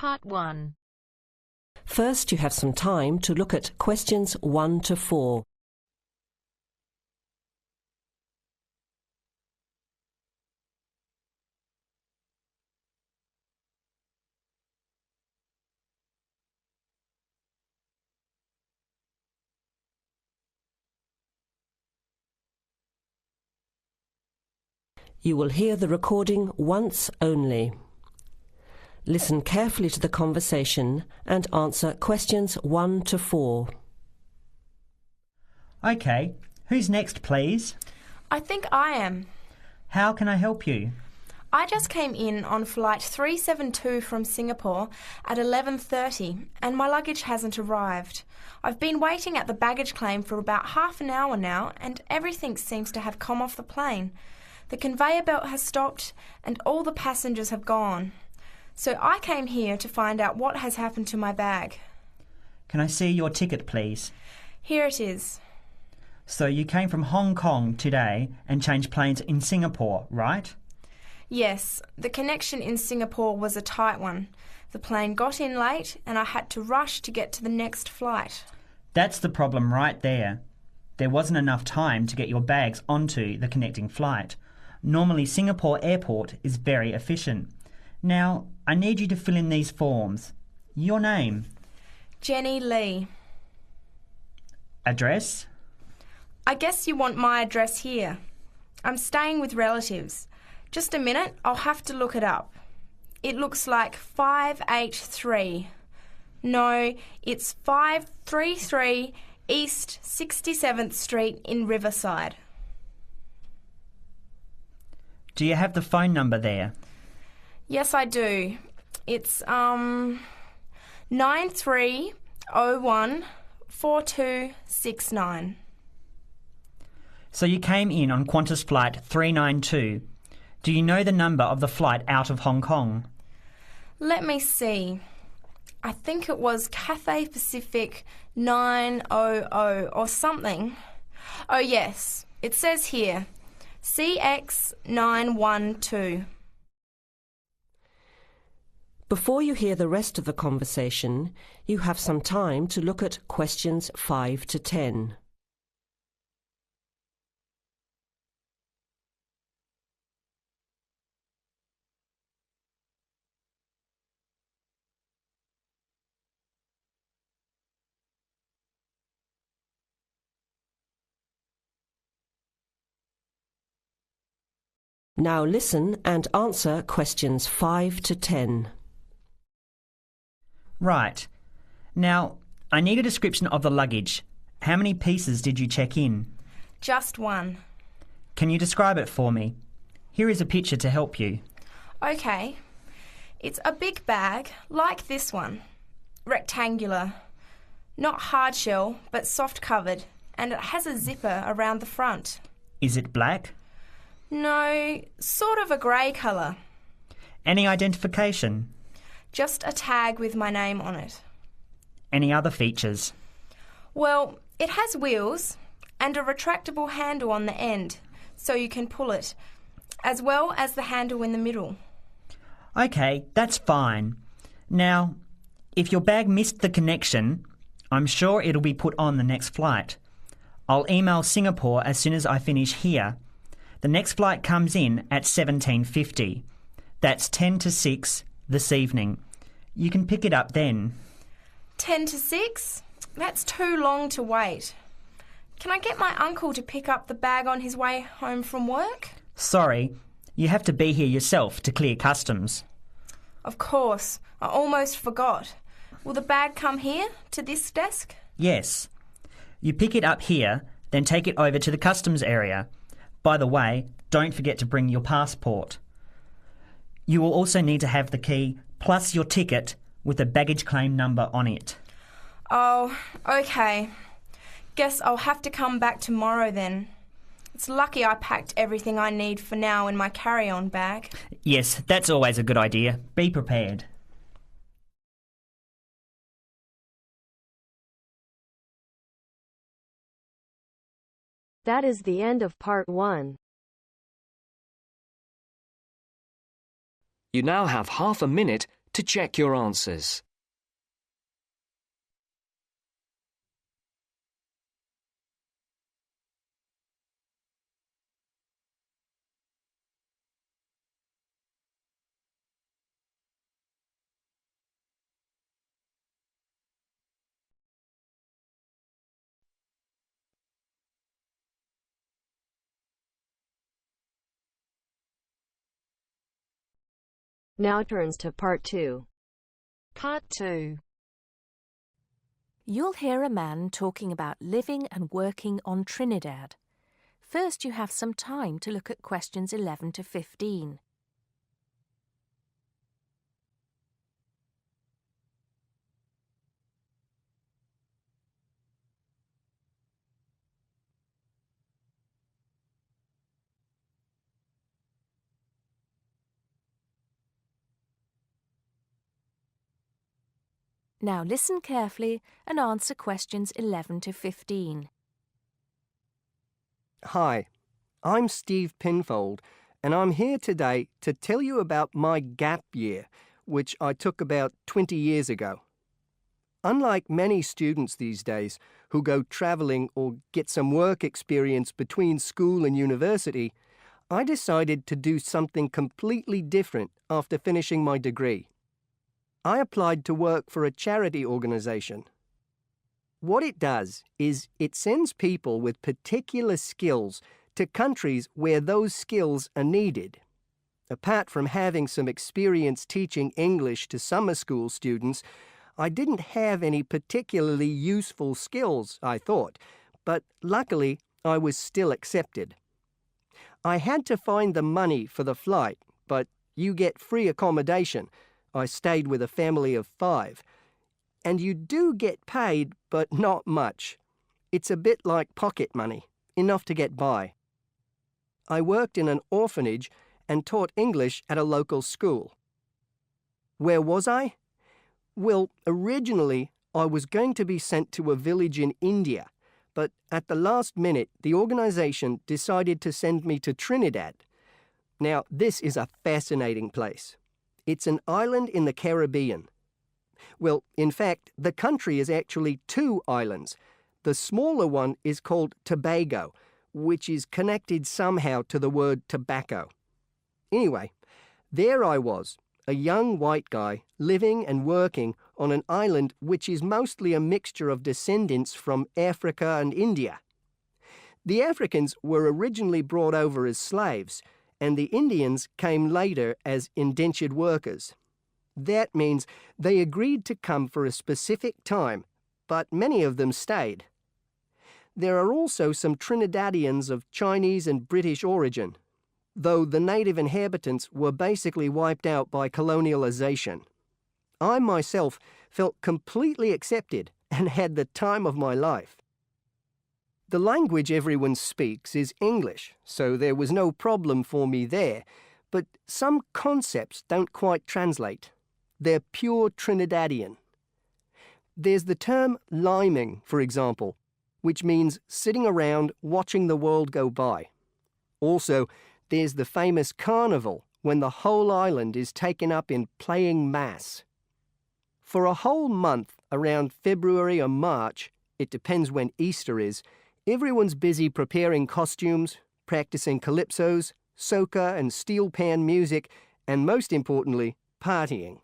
Part 1. First, you have some time to look at questions 1 to 4. You will hear the recording once only. Listen carefully to the conversation and answer questions 1 to 4. OK, who's next, please? I think I am. How can I help you? I just came in on flight 372 from Singapore at 11:30 and my luggage hasn't arrived. I've been waiting at the baggage claim for about half an hour now and everything seems to have come off the plane. The conveyor belt has stopped and all the passengers have gone. So I came here to find out what has happened to my bag. Can I see your ticket, please? Here it is. So you came from Hong Kong today and changed planes in Singapore, right? Yes, the connection in Singapore was a tight one. The plane got in late and I had to rush to get to the next flight. That's the problem right there. There wasn't enough time to get your bags onto the connecting flight. Normally Singapore Airport is very efficient. Now, I need you to fill in these forms. Your name? Jenny Lee. Address? I guess you want my address here. I'm staying with relatives. Just a minute, I'll have to look it up. It looks like 583. No, it's 533 East 67th Street in Riverside. Do you have the phone number there? Yes, I do. It's 93014269. So you came in on Qantas Flight 392. Do you know the number of the flight out of Hong Kong? Let me see. I think it was Cathay Pacific 900 or something. Oh yes, it says here, CX912. Before you hear the rest of the conversation, you have some time to look at questions 5 to 10. Now listen and answer questions 5 to 10. Right. Now, I need a description of the luggage. How many pieces did you check in? Just one. Can you describe it for me? Here is a picture to help you. Okay. It's a big bag, like this one. Rectangular. Not hard shell, but soft covered. And it has a zipper around the front. Is it black? No, sort of a grey colour. Any identification? Just a tag with my name on it. Any other features? Well, it has wheels and a retractable handle on the end, so you can pull it, as well as the handle in the middle. OK, that's fine. Now, if your bag missed the connection, I'm sure it'll be put on the next flight. I'll email Singapore as soon as I finish here. The next flight comes in at 17:50. That's 10 to 6 this evening. You can pick it up then. 10 to 6? That's too long to wait. Can I get my uncle to pick up the bag on his way home from work? Sorry, you have to be here yourself to clear customs. Of course, I almost forgot. Will the bag come here, to this desk? Yes. You pick it up here, then take it over to the customs area. By the way, don't forget to bring your passport. You will also need to have the key plus your ticket with a baggage claim number on it. Oh, okay. Guess I'll have to come back tomorrow then. It's lucky I packed everything I need for now in my carry-on bag. Yes, that's always a good idea. Be prepared. That is the end of part 1. You now have half a minute to check your answers. Now turns to Part 2. Part 2. You'll hear a man talking about living and working on Trinidad. First, you have some time to look at questions 11 to 15. Now listen carefully and answer questions 11 to 15. Hi, I'm Steve Pinfold, and I'm here today to tell you about my gap year, which I took about 20 years ago. Unlike many students these days who go travelling or get some work experience between school and university, I decided to do something completely different after finishing my degree. I applied to work for a charity organisation. What it does is it sends people with particular skills to countries where those skills are needed. Apart from having some experience teaching English to summer school students, I didn't have any particularly useful skills, I thought, but luckily I was still accepted. I had to find the money for the flight, but you get free accommodation. I stayed with a family of 5. And you do get paid, but not much. It's a bit like pocket money, enough to get by. I worked in an orphanage and taught English at a local school. Where was I? Well, originally I was going to be sent to a village in India, but at the last minute the organisation decided to send me to Trinidad. Now, this is a fascinating place. It's an island in the Caribbean. Well, in fact, the country is actually 2 islands. The smaller one is called Tobago, which is connected somehow to the word tobacco. Anyway, there I was, a young white guy living and working on an island which is mostly a mixture of descendants from Africa and India. The Africans were originally brought over as slaves, and the Indians came later as indentured workers. That means they agreed to come for a specific time, but many of them stayed. There are also some Trinidadians of Chinese and British origin, though the native inhabitants were basically wiped out by colonialization. I myself felt completely accepted and had the time of my life. The language everyone speaks is English, so there was no problem for me there, but some concepts don't quite translate. They're pure Trinidadian. There's the term liming, for example, which means sitting around watching the world go by. Also, there's the famous carnival, when the whole island is taken up in playing mass. For a whole month, around February or March, it depends when Easter is, everyone's busy preparing costumes, practicing calypsos, soca and steel pan music, and most importantly, partying.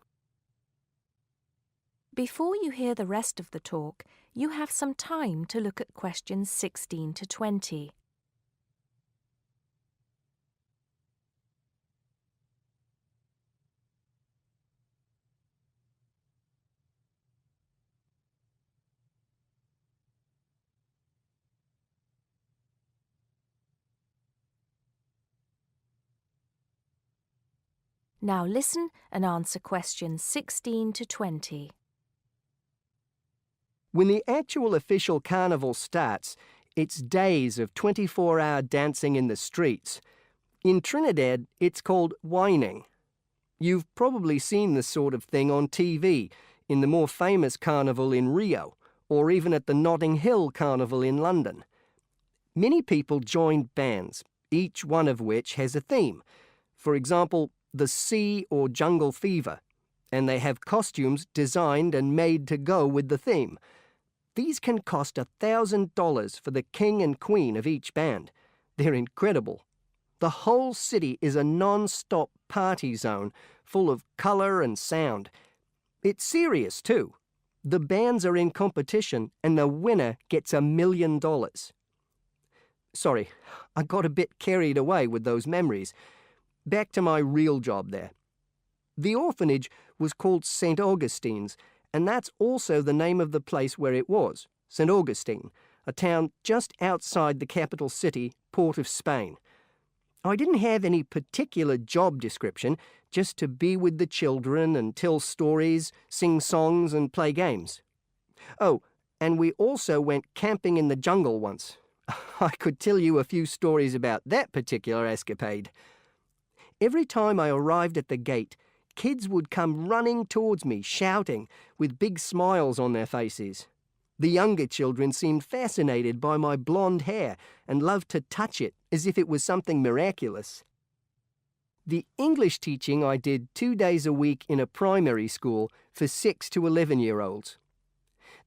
Before you hear the rest of the talk, you have some time to look at questions 16 to 20. Now listen and answer questions 16 to 20. When the actual official carnival starts, it's days of 24-hour dancing in the streets. In Trinidad, it's called whining. You've probably seen this sort of thing on TV, in the more famous carnival in Rio, or even at the Notting Hill Carnival in London. Many people join bands, each one of which has a theme. For example, the sea or jungle fever. and they have costumes designed and made to go with the theme. These can cost $1,000 for the king and queen of each band. They're incredible. The whole city is a non-stop party zone full of colour and sound. It's serious too. The bands are in competition and the winner gets $1 million. Sorry, I got a bit carried away with those memories. Back to my real job there. The orphanage was called St. Augustine's, and that's also the name of the place where it was, St. Augustine, a town just outside the capital city, Port of Spain. I didn't have any particular job description, just to be with the children and tell stories, sing songs and play games. Oh, and we also went camping in the jungle once. I could tell you a few stories about that particular escapade. Every time I arrived at the gate, kids would come running towards me, shouting, with big smiles on their faces. The younger children seemed fascinated by my blonde hair and loved to touch it as if it was something miraculous. The English teaching I did 2 days a week in a primary school for 6 to 11-year-olds.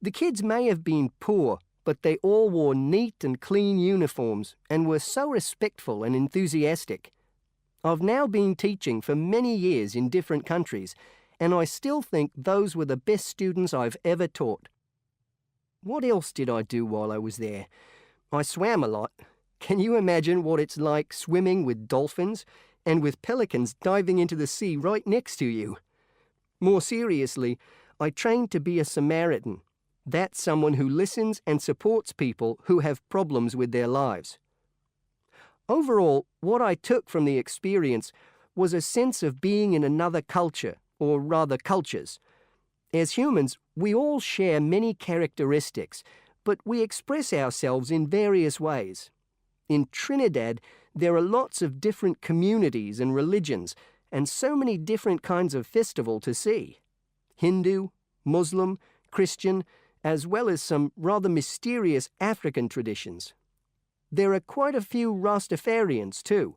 The kids may have been poor, but they all wore neat and clean uniforms and were so respectful and enthusiastic. I've now been teaching for many years in different countries, and I still think those were the best students I've ever taught. What else did I do while I was there? I swam a lot. Can you imagine what it's like swimming with dolphins and with pelicans diving into the sea right next to you? More seriously, I trained to be a Samaritan. That's someone who listens and supports people who have problems with their lives. Overall, what I took from the experience was a sense of being in another culture, or rather cultures. As humans, we all share many characteristics, but we express ourselves in various ways. In Trinidad, there are lots of different communities and religions, and so many different kinds of festival to see. Hindu, Muslim, Christian, as well as some rather mysterious African traditions. There are quite a few Rastafarians too.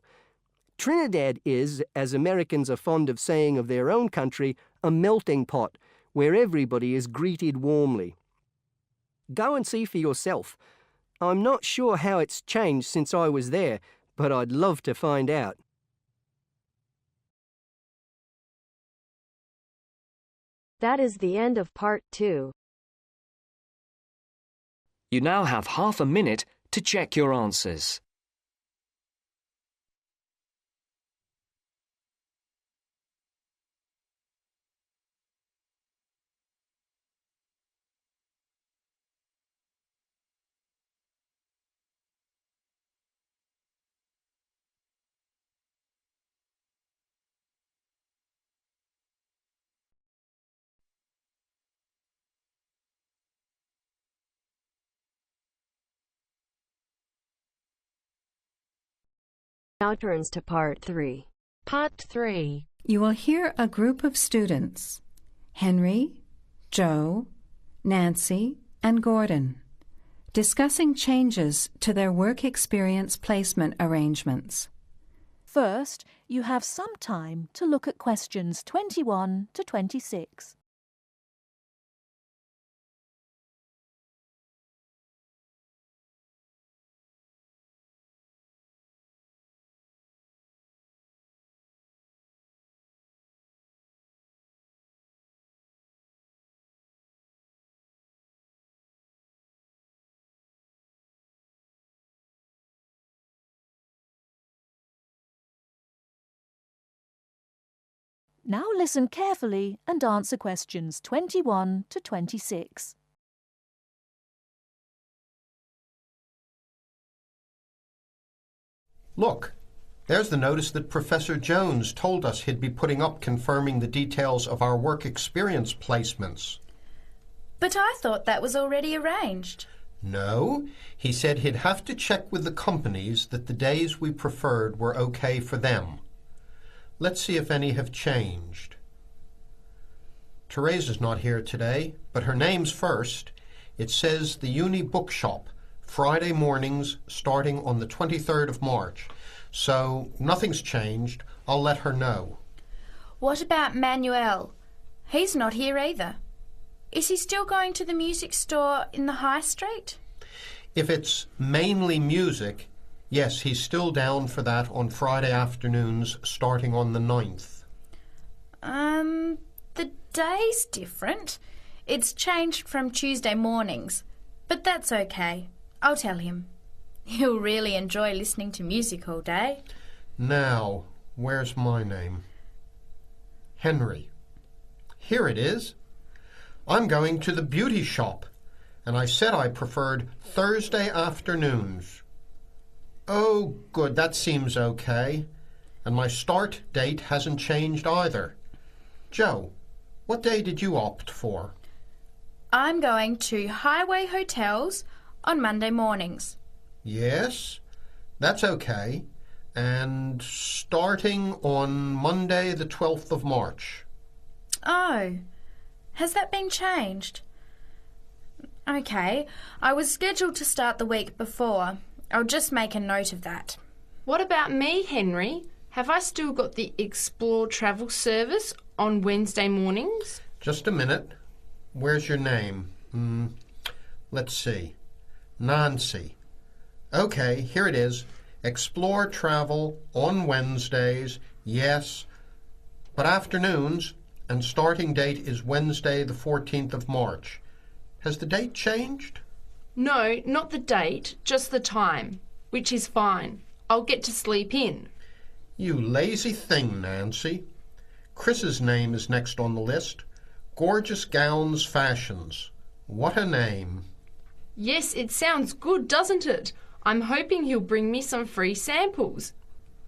Trinidad is, as Americans are fond of saying of their own country, a melting pot where everybody is greeted warmly. Go and see for yourself. I'm not sure how it's changed since I was there, but I'd love to find out. That is the end of part 2. You now have half a minute to check your answers. Now turns to part 3. Part 3. You will hear a group of students, Henry, Joe, Nancy, and Gordon, discussing changes to their work experience placement arrangements. First, you have some time to look at questions 21 to 26. Now listen carefully and answer questions 21 to 26. Look, there's the notice that Professor Jones told us he'd be putting up confirming the details of our work experience placements. But I thought that was already arranged. No, he said he'd have to check with the companies that the days we preferred were okay for them. Let's see if any have changed. Teresa's not here today, but her name's first. It says the Uni Bookshop, Friday mornings starting on the 23rd of March. So nothing's changed. I'll let her know. What about Manuel? He's not here either. Is he still going to the music store in the high street? If it's mainly music, yes, he's still down for that on Friday afternoons starting on the 9th. The day's different. It's changed from Tuesday mornings, but that's okay. I'll tell him. He'll really enjoy listening to music all day. Now, where's my name? Henry. Here it is. I'm going to the beauty shop, and I said I preferred Thursday afternoons. Oh, good, that seems okay. And my start date hasn't changed either. Joe, what day did you opt for? I'm going to Highway Hotels on Monday mornings. Yes, that's okay. And starting on Monday the 12th of March. Oh, has that been changed? Okay, I was scheduled to start the week before. I'll just make a note of that. What about me, Henry? Have I still got the Explore travel service on Wednesday mornings? Just a minute. Where's your name? Let's see. Nancy. Okay, here it is. Explore travel on Wednesdays, yes, but afternoons, and starting date is Wednesday the 14th of March. Has the date changed? No, not the date, just the time, which is fine. I'll get to sleep in. You lazy thing, Nancy. Chris's name is next on the list. Gorgeous Gowns Fashions. What a name. Yes, it sounds good, doesn't it? I'm hoping he'll bring me some free samples.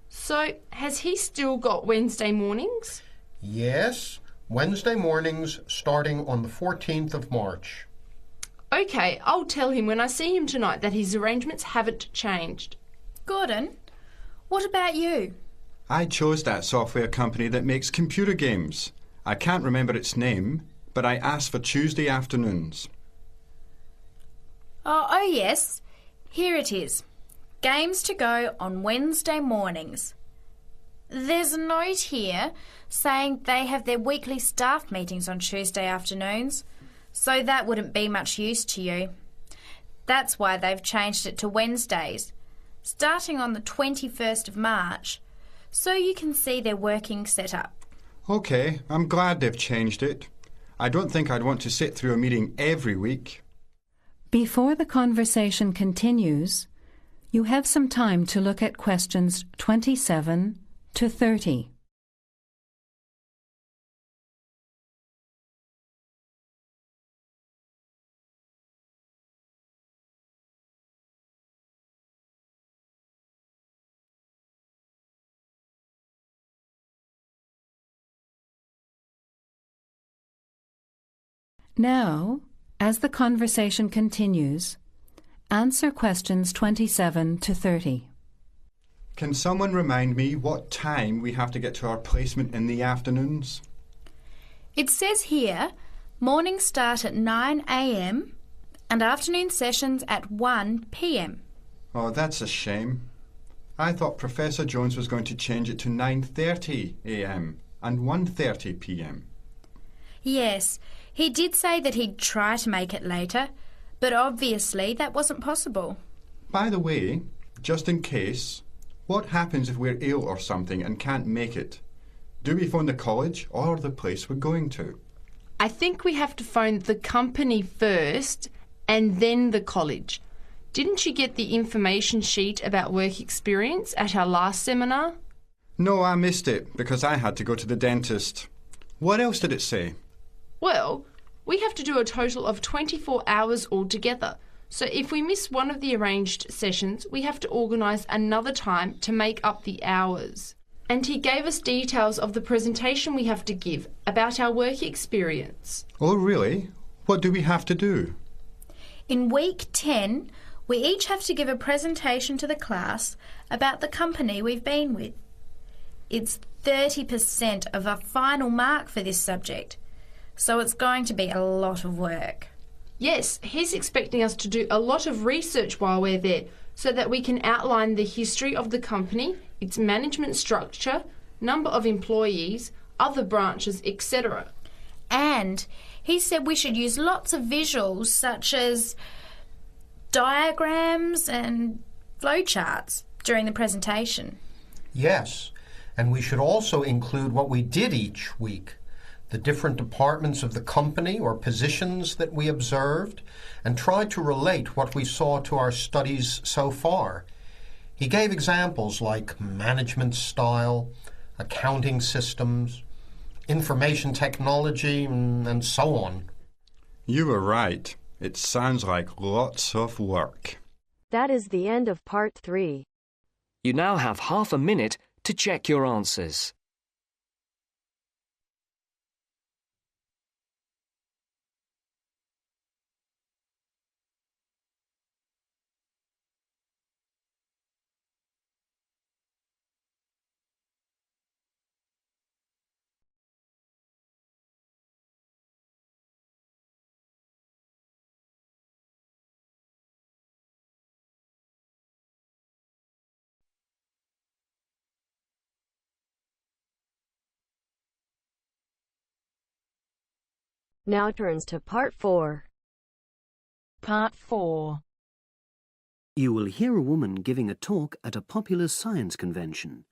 So, has he still got Wednesday mornings? Yes, Wednesday mornings starting on the 14th of March. Okay, I'll tell him when I see him tonight that his arrangements haven't changed. Gordon, what about you? I chose that software company that makes computer games. I can't remember its name, but I asked for Tuesday afternoons. Oh, yes. Here it is. Games to go on Wednesday mornings. There's a note here saying they have their weekly staff meetings on Tuesday afternoons, so that wouldn't be much use to you. That's why they've changed it to Wednesdays, starting on the 21st of March, so you can see their working setup. OK, I'm glad they've changed it. I don't think I'd want to sit through a meeting every week. Before the conversation continues, you have some time to look at questions 27 to 30. Now, as the conversation continues, answer questions 27 to 30. Can someone remind me what time we have to get to our placement in the afternoons? It says here, mornings start at 9 a.m. and afternoon sessions at 1 p.m. Oh, that's a shame. I thought Professor Jones was going to change it to 9:30 a.m. and 1:30 p.m. Yes, he did say that he'd try to make it later, but obviously that wasn't possible. By the way, just in case, what happens if we're ill or something and can't make it? Do we phone the college or the place we're going to? I think we have to phone the company first and then the college. Didn't you get the information sheet about work experience at our last seminar? No, I missed it because I had to go to the dentist. What else did it say? Well, we have to do a total of 24 hours altogether. So if we miss one of the arranged sessions, we have to organise another time to make up the hours. And he gave us details of the presentation we have to give about our work experience. Oh, really? What do we have to do? In week 10, we each have to give a presentation to the class about the company we've been with. It's 30% of our final mark for this subject, so it's going to be a lot of work. Yes, he's expecting us to do a lot of research while we're there so that we can outline the history of the company, its management structure, number of employees, other branches, etc. And he said we should use lots of visuals such as diagrams and flowcharts during the presentation. Yes, and we should also include what we did each week, the different departments of the company or positions that we observed, and try to relate what we saw to our studies so far. He gave examples like management style, accounting systems, information technology, and so on. You were right. It sounds like lots of work. That is the end of part 3. You now have half a minute to check your answers. Now turns to part 4. Part 4. You will hear a woman giving a talk at a popular science convention.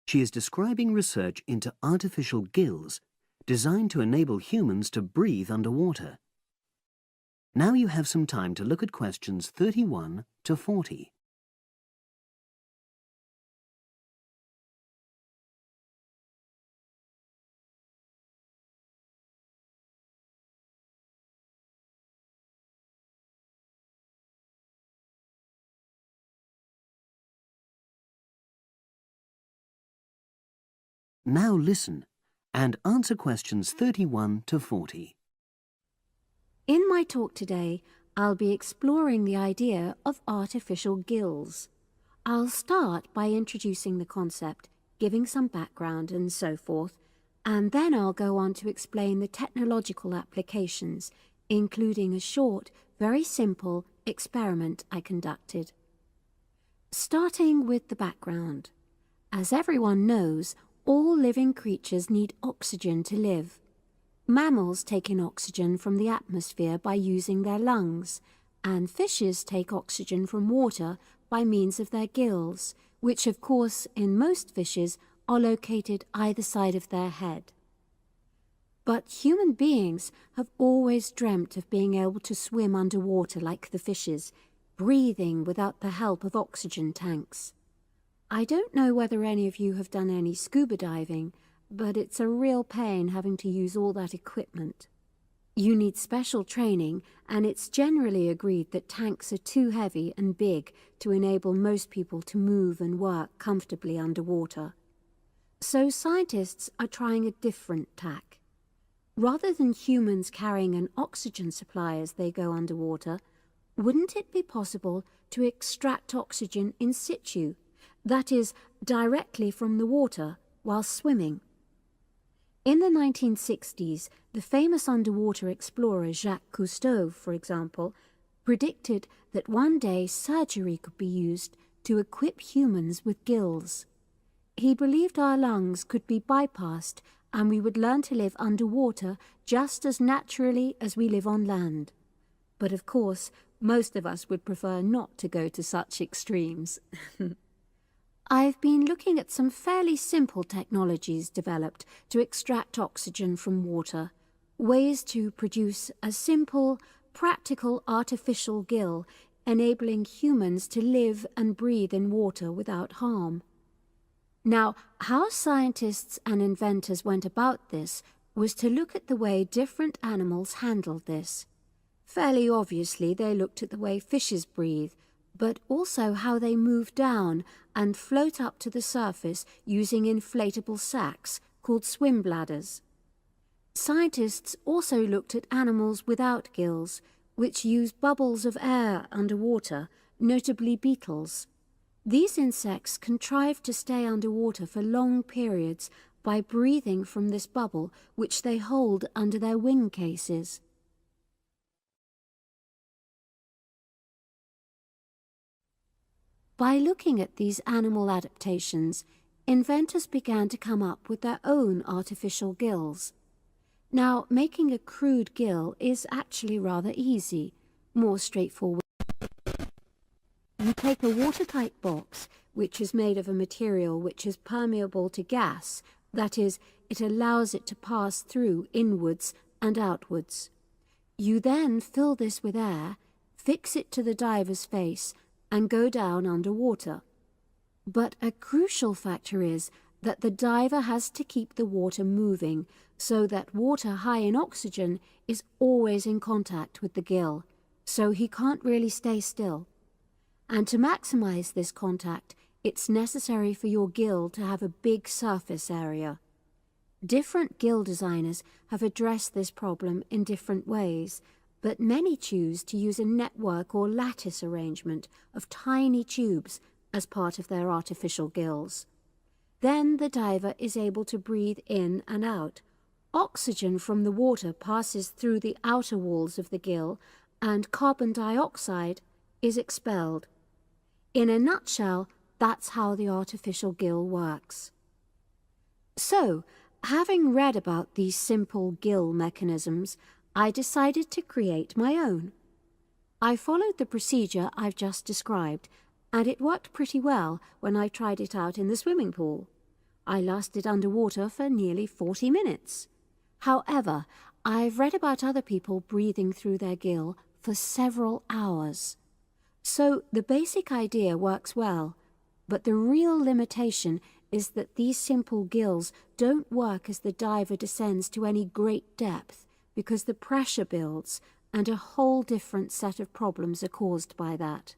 She is describing research into artificial gills designed to enable humans to breathe underwater. Now you have some time to look at questions 31 to 40. Now listen and answer questions 31 to 40. In my talk today, I'll be exploring the idea of artificial gills. I'll start by introducing the concept, giving some background and so forth, and then I'll go on to explain the technological applications, including a short, very simple experiment I conducted. Starting with the background. As everyone knows, all living creatures need oxygen to live. Mammals take in oxygen from the atmosphere by using their lungs, and fishes take oxygen from water by means of their gills, which of course in most fishes are located either side of their head. But human beings have always dreamt of being able to swim underwater like the fishes, breathing without the help of oxygen tanks. I don't know whether any of you have done any scuba diving, but it's a real pain having to use all that equipment. You need special training, and it's generally agreed that tanks are too heavy and big to enable most people to move and work comfortably underwater. So scientists are trying a different tack. Rather than humans carrying an oxygen supply as they go underwater, wouldn't it be possible to extract oxygen in situ? That is, directly from the water while swimming. In the 1960s, the famous underwater explorer Jacques Cousteau, for example, predicted that one day surgery could be used to equip humans with gills. He believed our lungs could be bypassed and we would learn to live underwater just as naturally as we live on land. But of course, most of us would prefer not to go to such extremes. I've been looking at some fairly simple technologies developed to extract oxygen from water, ways to produce a simple, practical artificial gill enabling humans to live and breathe in water without harm. Now, how scientists and inventors went about this was to look at the way different animals handled this. Fairly obviously, they looked at the way fishes breathe, but also how they move down and float up to the surface using inflatable sacs called swim bladders. Scientists also looked at animals without gills, which use bubbles of air underwater, notably beetles. These insects contrive to stay underwater for long periods by breathing from this bubble, which they hold under their wing cases. By looking at these animal adaptations, inventors began to come up with their own artificial gills. Now, making a crude gill is actually rather easy, more straightforward. You take a watertight box, which is made of a material which is permeable to gas, that is, it allows it to pass through inwards and outwards. You then fill this with air, fix it to the diver's face, and go down underwater. But a crucial factor is that the diver has to keep the water moving so that water high in oxygen is always in contact with the gill, so he can't really stay still. And to maximize this contact, it's necessary for your gill to have a big surface area. Different gill designers have addressed this problem in different ways, but many choose to use a network or lattice arrangement of tiny tubes as part of their artificial gills. Then the diver is able to breathe in and out. Oxygen from the water passes through the outer walls of the gill, and carbon dioxide is expelled. In a nutshell, that's how the artificial gill works. So, having read about these simple gill mechanisms, I decided to create my own. I followed the procedure I've just described, and it worked pretty well when I tried it out in the swimming pool. I lasted underwater for nearly 40 minutes. However, I've read about other people breathing through their gill for several hours. So the basic idea works well, but the real limitation is that these simple gills don't work as the diver descends to any great depth because the pressure builds and a whole different set of problems are caused by that.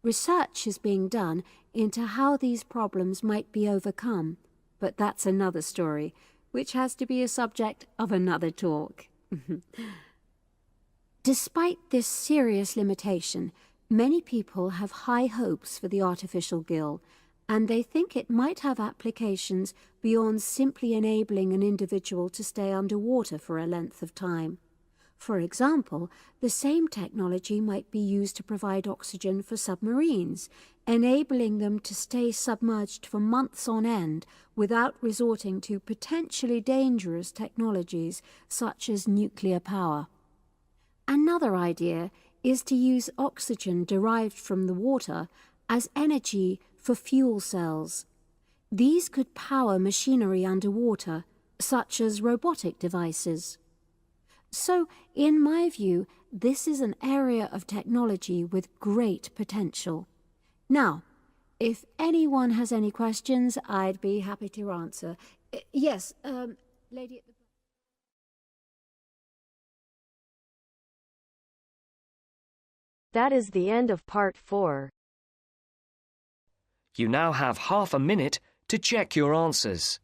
Research is being done into how these problems might be overcome, but that's another story, which has to be a subject of another talk. Despite this serious limitation, many people have high hopes for the artificial gill, and they think it might have applications beyond simply enabling an individual to stay underwater for a length of time. For example, the same technology might be used to provide oxygen for submarines, enabling them to stay submerged for months on end without resorting to potentially dangerous technologies such as nuclear power. Another idea is to use oxygen derived from the water as energy for fuel cells. These could power machinery underwater, such as robotic devices. So, in my view, this is an area of technology with great potential. Now, if anyone has any questions, I'd be happy to answer. Yes, lady at the... That is the end of part 4. You now have half a minute to check your answers.